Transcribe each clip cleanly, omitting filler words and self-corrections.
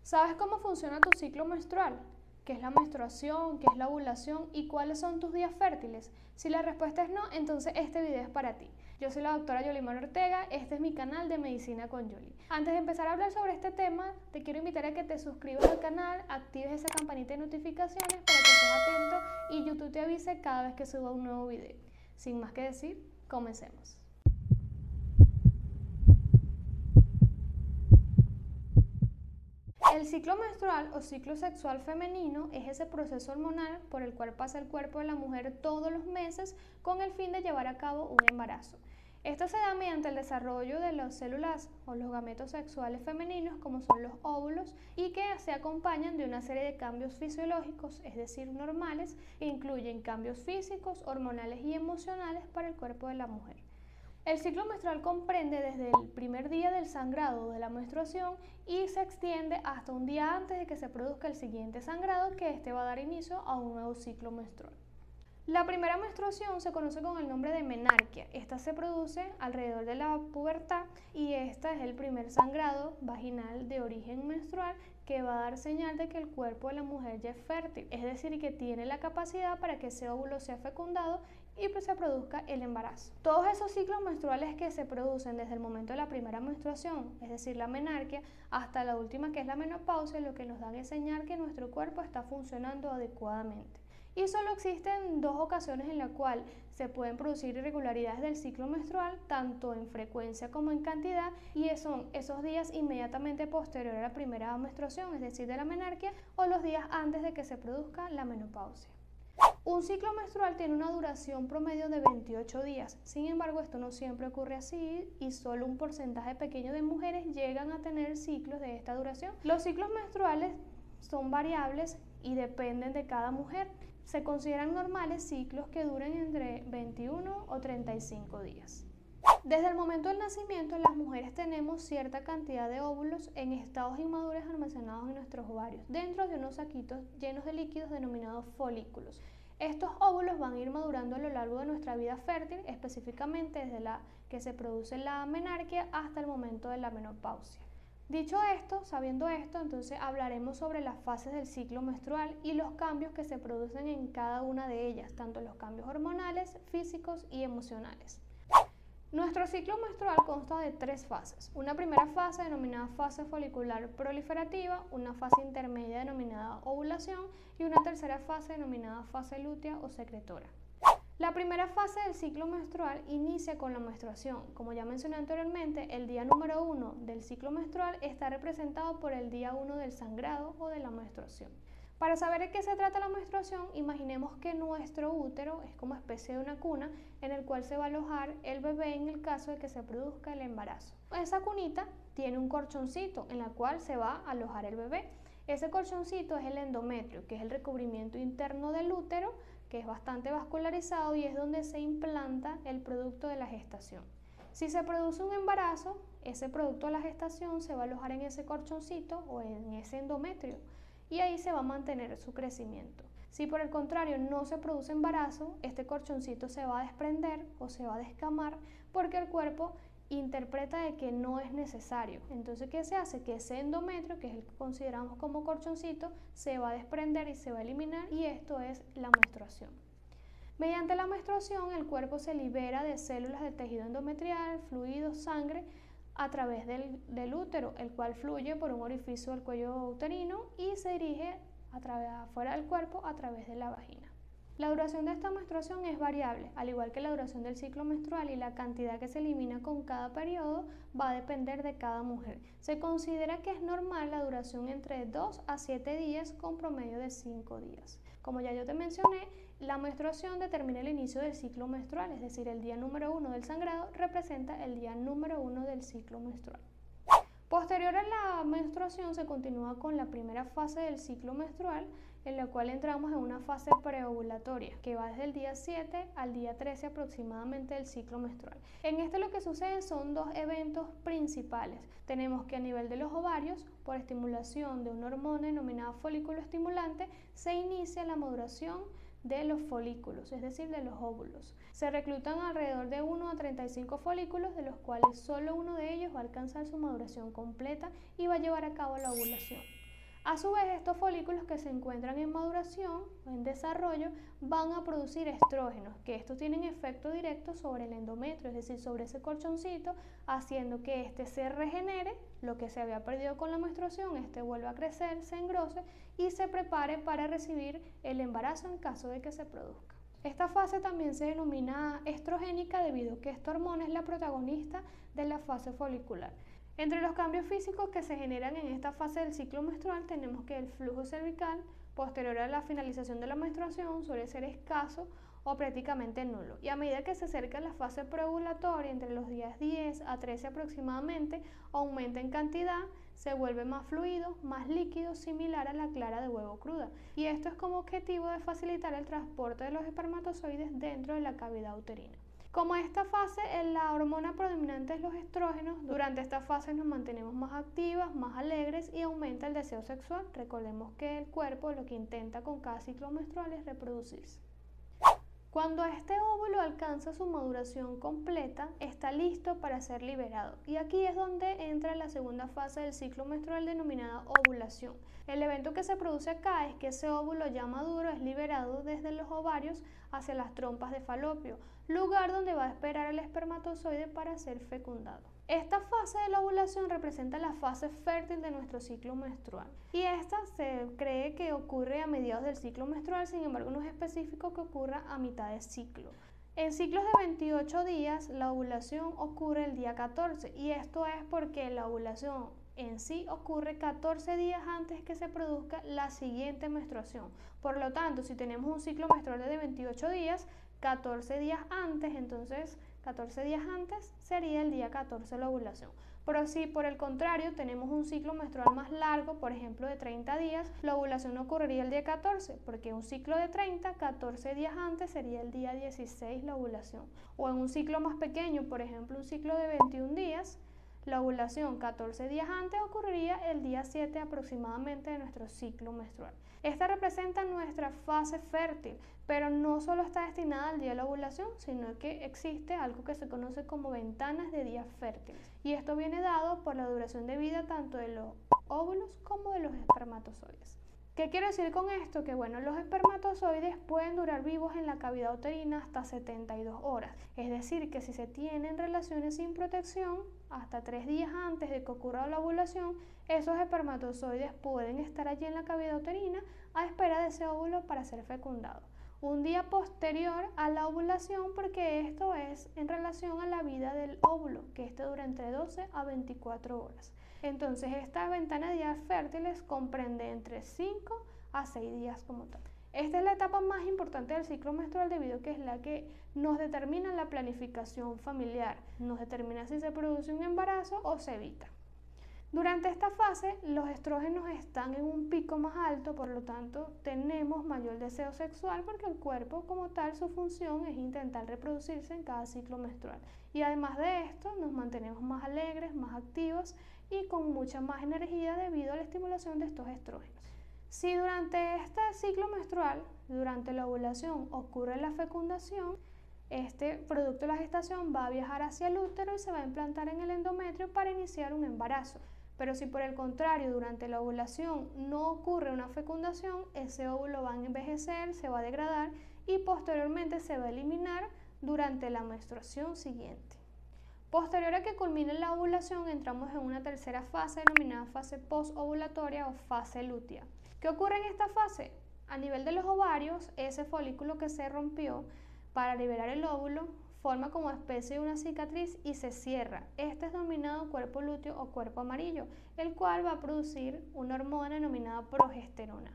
¿Sabes cómo funciona tu ciclo menstrual? ¿Qué es la menstruación? ¿Qué es la ovulación? ¿Y cuáles son tus días fértiles? Si la respuesta es no, entonces este video es para ti. Yo soy la doctora Yolimar Ortega, este es mi canal de Medicina con Yoli. Antes de empezar a hablar sobre este tema, te quiero invitar a que te suscribas al canal, actives esa campanita de notificaciones para que estés atento y YouTube te avise cada vez que suba un nuevo video. Sin más que decir, comencemos. El ciclo menstrual o ciclo sexual femenino es ese proceso hormonal por el cual pasa el cuerpo de la mujer todos los meses con el fin de llevar a cabo un embarazo. Esto se da mediante el desarrollo de las células o los gametos sexuales femeninos, como son los óvulos, y que se acompañan de una serie de cambios fisiológicos, es decir, normales, que incluyen cambios físicos, hormonales y emocionales para el cuerpo de la mujer. El ciclo menstrual comprende desde el primer día del sangrado de la menstruación y se extiende hasta un día antes de que se produzca el siguiente sangrado, que este va a dar inicio a un nuevo ciclo menstrual. La primera menstruación se conoce con el nombre de menarquia. Esta se produce alrededor de la pubertad y esta es el primer sangrado vaginal de origen menstrual que va a dar señal de que el cuerpo de la mujer ya es fértil, es decir, que tiene la capacidad para que ese óvulo sea fecundado y pues se produzca el embarazo. Todos esos ciclos menstruales que se producen desde el momento de la primera menstruación, es decir, la menarquia, hasta la última, que es la menopausia, lo que nos dan es señal que nuestro cuerpo está funcionando adecuadamente. Y solo existen dos ocasiones en las cuales se pueden producir irregularidades del ciclo menstrual, tanto en frecuencia como en cantidad, y son esos días inmediatamente posterior a la primera menstruación, es decir, de la menarquia, o los días antes de que se produzca la menopausia. Un ciclo menstrual tiene una duración promedio de 28 días, sin embargo esto no siempre ocurre así y solo un porcentaje pequeño de mujeres llegan a tener ciclos de esta duración. Los ciclos menstruales son variables y dependen de cada mujer. Se consideran normales ciclos que duren entre 21 o 35 días. Desde el momento del nacimiento, las mujeres tenemos cierta cantidad de óvulos en estados inmaduros almacenados en nuestros ovarios, dentro de unos saquitos llenos de líquidos denominados folículos. Estos óvulos van a ir madurando a lo largo de nuestra vida fértil, específicamente desde la que se produce la menarquia hasta el momento de la menopausia. Dicho esto, sabiendo esto, entonces hablaremos sobre las fases del ciclo menstrual y los cambios que se producen en cada una de ellas, tanto los cambios hormonales, físicos y emocionales. Nuestro ciclo menstrual consta de tres fases. Una primera fase denominada fase folicular proliferativa, una fase intermedia denominada ovulación y una tercera fase denominada fase lútea o secretora. La primera fase del ciclo menstrual inicia con la menstruación. Como ya mencioné anteriormente, el día número 1 del ciclo menstrual está representado por el día 1 del sangrado o de la menstruación. Para saber de qué se trata la menstruación, imaginemos que nuestro útero es como especie de una cuna en el cual se va a alojar el bebé en el caso de que se produzca el embarazo. Esa cunita tiene un colchoncito en el cual se va a alojar el bebé. Ese colchoncito es el endometrio, que es el recubrimiento interno del útero, que es bastante vascularizado y es donde se implanta el producto de la gestación. Si se produce un embarazo, ese producto de la gestación se va a alojar en ese colchoncito o en ese endometrio y ahí se va a mantener su crecimiento. Si por el contrario no se produce embarazo, este colchoncito se va a desprender o se va a descamar porque el cuerpo interpreta de que no es necesario. Entonces, ¿qué se hace? Que ese endometrio, que es el que consideramos como colchoncito, se va a desprender y se va a eliminar, y esto es la menstruación. Mediante la menstruación, el cuerpo se libera de células del tejido endometrial, fluidos, sangre, a través del útero, el cual fluye por un orificio del cuello uterino y se dirige afuera del cuerpo a través de la vagina. La duración de esta menstruación es variable, al igual que la duración del ciclo menstrual, y la cantidad que se elimina con cada periodo va a depender de cada mujer. Se considera que es normal la duración entre 2 a 7 días con promedio de 5 días. Como ya yo te mencioné, la menstruación determina el inicio del ciclo menstrual, es decir, el día número 1 del sangrado representa el día número 1 del ciclo menstrual. Posterior a la menstruación se continúa con la primera fase del ciclo menstrual, en la cual entramos en una fase preovulatoria que va desde el día 7 al día 13 aproximadamente del ciclo menstrual. En este lo que sucede son dos eventos principales. Tenemos que a nivel de los ovarios, por estimulación de una hormona denominada folículo estimulante, se inicia la maduración de los folículos, es decir, de los óvulos. Se reclutan alrededor de 1 a 35 folículos, de los cuales solo uno de ellos va a alcanzar su maduración completa y va a llevar a cabo la ovulación. A su vez, estos folículos que se encuentran en maduración o en desarrollo van a producir estrógenos, que estos tienen efecto directo sobre el endometrio, es decir, sobre ese colchoncito, haciendo que éste se regenere, lo que se había perdido con la menstruación, este vuelva a crecer, se engrose y se prepare para recibir el embarazo en caso de que se produzca. Esta fase también se denomina estrogénica debido a que esta hormona es la protagonista de la fase folicular. Entre los cambios físicos que se generan en esta fase del ciclo menstrual tenemos que el flujo cervical posterior a la finalización de la menstruación suele ser escaso o prácticamente nulo, y a medida que se acerca la fase preovulatoria, entre los días 10 a 13 aproximadamente, aumenta en cantidad, se vuelve más fluido, más líquido, similar a la clara de huevo cruda, y esto es como objetivo de facilitar el transporte de los espermatozoides dentro de la cavidad uterina. Como esta fase, la hormona predominante es los estrógenos, durante esta fase nos mantenemos más activas, más alegres y aumenta el deseo sexual. Recordemos que el cuerpo lo que intenta con cada ciclo menstrual es reproducirse. Cuando este óvulo alcanza su maduración completa, está listo para ser liberado. Y aquí es donde entra la segunda fase del ciclo menstrual denominada ovulación. El evento que se produce acá es que ese óvulo ya maduro es liberado desde los ovarios hacia las trompas de falopio, lugar donde va a esperar el espermatozoide para ser fecundado. Esta fase de la ovulación representa la fase fértil de nuestro ciclo menstrual y esta se cree que ocurre a mediados del ciclo menstrual, sin embargo no es específico que ocurra a mitad de ciclo. En ciclos de 28 días la ovulación ocurre el día 14 y esto es porque la ovulación en sí ocurre 14 días antes que se produzca la siguiente menstruación. Por lo tanto, si tenemos un ciclo menstrual de 28 días, 14 días antes, entonces 14 días antes sería el día 14 de la ovulación. Pero si por el contrario tenemos un ciclo menstrual más largo, por ejemplo de 30 días, la ovulación ocurriría el día 14, porque un ciclo de 30, 14 días antes sería el día 16 la ovulación. O en un ciclo más pequeño, por ejemplo un ciclo de 21 días, la ovulación 14 días antes ocurriría el día 7 aproximadamente de nuestro ciclo menstrual. Esta representa nuestra fase fértil, pero no solo está destinada al día de la ovulación, sino que existe algo que se conoce como ventanas de días fértiles. Y esto viene dado por la duración de vida tanto de los óvulos como de los espermatozoides. ¿Qué quiero decir con esto? Que bueno, los espermatozoides pueden durar vivos en la cavidad uterina hasta 72 horas. Es decir, que si se tienen relaciones sin protección, hasta 3 días antes de que ocurra la ovulación, esos espermatozoides pueden estar allí en la cavidad uterina a espera de ese óvulo para ser fecundado. Un día posterior a la ovulación, porque esto es en relación a la vida del óvulo, que este dura entre 12 a 24 horas. Entonces, esta ventana de días fértiles comprende entre 5 a 6 días como tal. Esta es la etapa más importante del ciclo menstrual debido a que es la que nos determina la planificación familiar, nos determina si se produce un embarazo o se evita. Durante esta fase, los estrógenos están en un pico más alto, por lo tanto, tenemos mayor deseo sexual porque el cuerpo como tal, su función es intentar reproducirse en cada ciclo menstrual. Y además de esto, nos mantenemos más alegres, más activos y con mucha más energía debido a la estimulación de estos estrógenos. Si durante este ciclo menstrual, durante la ovulación, ocurre la fecundación, este producto de la gestación va a viajar hacia el útero y se va a implantar en el endometrio para iniciar un embarazo. Pero si por el contrario durante la ovulación no ocurre una fecundación, ese óvulo va a envejecer, se va a degradar y posteriormente se va a eliminar durante la menstruación siguiente. Posterior a que culmine la ovulación, entramos en una tercera fase denominada fase posovulatoria o fase lútea. ¿Qué ocurre en esta fase? A nivel de los ovarios, ese folículo que se rompió para liberar el óvulo forma como especie de una cicatriz y se cierra. Este es denominado cuerpo lúteo o cuerpo amarillo, el cual va a producir una hormona denominada progesterona.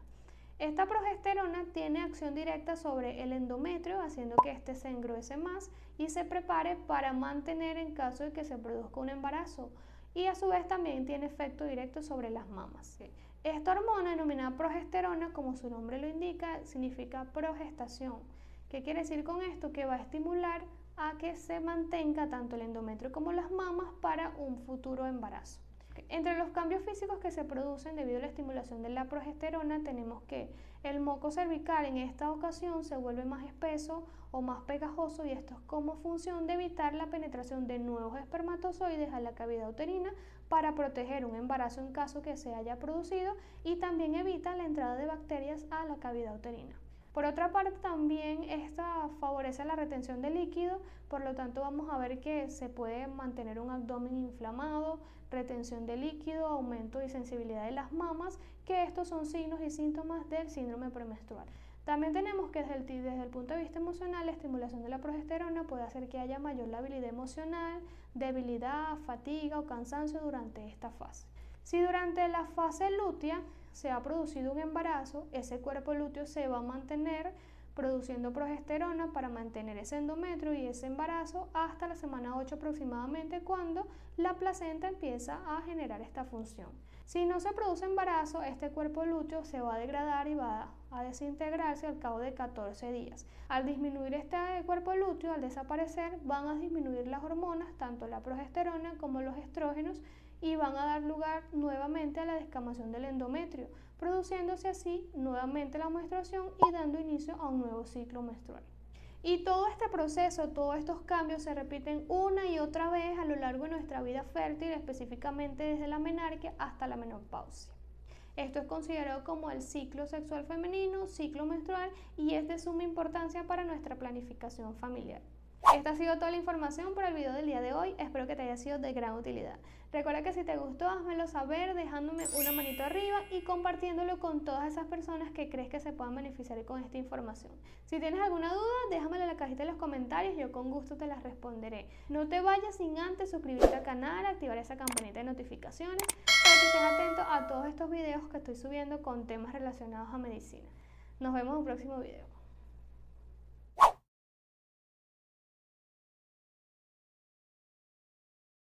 Esta progesterona tiene acción directa sobre el endometrio, haciendo que éste se engruese más y se prepare para mantener en caso de que se produzca un embarazo. Y a su vez también tiene efecto directo sobre las mamas. Esta hormona denominada progesterona, como su nombre lo indica, significa progestación. ¿Qué quiere decir con esto? Que va a estimular a que se mantenga tanto el endometrio como las mamas para un futuro embarazo. Entre los cambios físicos que se producen debido a la estimulación de la progesterona tenemos que el moco cervical en esta ocasión se vuelve más espeso o más pegajoso y esto es como función de evitar la penetración de nuevos espermatozoides a la cavidad uterina para proteger un embarazo en caso que se haya producido y también evita la entrada de bacterias a la cavidad uterina. Por otra parte, también esta favorece la retención de líquido, por lo tanto vamos a ver que se puede mantener un abdomen inflamado, retención de líquido, aumento y sensibilidad de las mamas, que estos son signos y síntomas del síndrome premenstrual. También tenemos que desde el punto de vista emocional, la estimulación de la progesterona puede hacer que haya mayor labilidad emocional, debilidad, fatiga o cansancio durante esta fase. Si durante la fase lútea se ha producido un embarazo, ese cuerpo lúteo se va a mantener produciendo progesterona para mantener ese endometrio y ese embarazo hasta la semana 8 aproximadamente, cuando la placenta empieza a generar esta función. Si no se produce embarazo, este cuerpo lúteo se va a degradar y va a desintegrarse al cabo de 14 días. Al disminuir este cuerpo lúteo, al desaparecer, van a disminuir las hormonas, tanto la progesterona como los estrógenos, y van a dar lugar nuevamente a la descamación del endometrio, produciéndose así nuevamente la menstruación y dando inicio a un nuevo ciclo menstrual. Y todo este proceso, todos estos cambios se repiten una y otra vez a lo largo de nuestra vida fértil, específicamente desde la menarquia hasta la menopausia. Esto es considerado como el ciclo sexual femenino, ciclo menstrual, y es de suma importancia para nuestra planificación familiar. Esta ha sido toda la información por el video del día de hoy, espero que te haya sido de gran utilidad. Recuerda que si te gustó, házmelo saber dejándome una manito arriba y compartiéndolo con todas esas personas que crees que se puedan beneficiar con esta información. Si tienes alguna duda, déjamela en la cajita de los comentarios, yo con gusto te las responderé. No te vayas sin antes suscribirte al canal, activar esa campanita de notificaciones para que estés atento a todos estos videos que estoy subiendo con temas relacionados a medicina. Nos vemos en un próximo video.